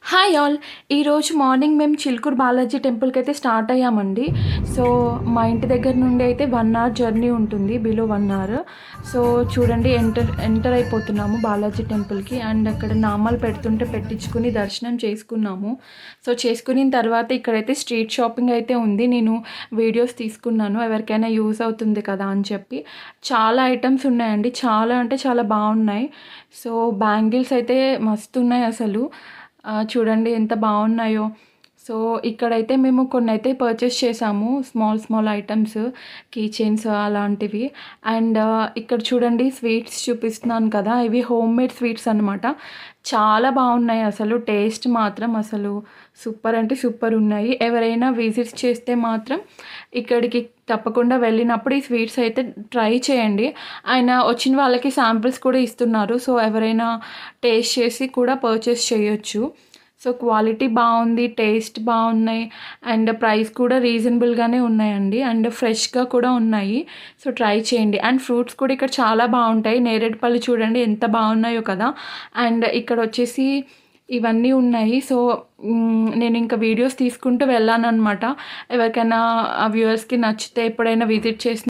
Hi all. ఈరోజు morning మేము చిలుకూరు బాలాజీ టెంపుల్కి అయితే స్టార్ట్ అయ్యామండి. సో మా ఇంటి దగ్గర నుండి అయితే 1 అవర్ జర్నీ ఉంటుంది, బిలో 1 అవర్. సో చూడండి, ఎంటర్ అయిపోతున్నాము బాలాజీ టెంపుల్కి. అండ్ అక్కడ నామాలు పెడుతుంటే పెట్టించుకుని దర్శనం చేసుకున్నాము. సో చేసుకున్న తర్వాత ఇక్కడైతే స్ట్రీట్ షాపింగ్ అయితే ఉంది. నేను వీడియోస్ తీసుకున్నాను, ఎవరికైనా యూజ్ అవుతుంది కదా అని చెప్పి. చాలా ఐటమ్స్ ఉన్నాయండి, చాలా అంటే చాలా బాగున్నాయి. సో బ్యాంగిల్స్ అయితే మస్తు ఉన్నాయి అసలు. చూడండి ఎంత బాగున్నాయో. సో ఇక్కడైతే మేము కొన్ని అయితే పర్చేస్ చేసాము, స్మాల్ ఐటమ్స్, కీ చైన్స్ అలాంటివి. అండ్ ఇక్కడ చూడండి స్వీట్స్ చూపిస్తున్నాను కదా, ఇవి హోమ్ మేడ్ స్వీట్స్ అనమాట. చాలా బాగున్నాయి అసలు, టేస్ట్ మాత్రం అసలు సూపర్ అంటే సూపర్ ఉన్నాయి. ఎవరైనా విజిట్ చేస్తే మాత్రం ఇక్కడికి తప్పకుండా వెళ్ళినప్పుడు ఈ స్వీట్స్ అయితే ట్రై చేయండి. ఆయన వచ్చిన వాళ్ళకి శాంపిల్స్ కూడా ఇస్తున్నారు. సో ఎవరైనా టేస్ట్ చేసి కూడా పర్చేస్ చేయొచ్చు. సో క్వాలిటీ బాగుంది, టేస్ట్ బాగున్నాయి, అండ్ ప్రైస్ కూడా రీజనబుల్గానే ఉన్నాయండి. అండ్ ఫ్రెష్గా కూడా ఉన్నాయి. సో ట్రై చేయండి. అండ్ ఫ్రూట్స్ కూడా ఇక్కడ చాలా బాగుంటాయి. నేరేడు పళ్ళు చూడండి ఎంత బాగున్నాయో కదా. అండ్ ఇక్కడ వచ్చేసి ఇవన్నీ ఉన్నాయి. సో నేను ఇంకా వీడియోస్ తీసుకుంటూ వెళ్ళాను అనమాట. ఎవరికైనా వ్యూవర్స్కి నచ్చితే ఎప్పుడైనా విజిట్ చేసిన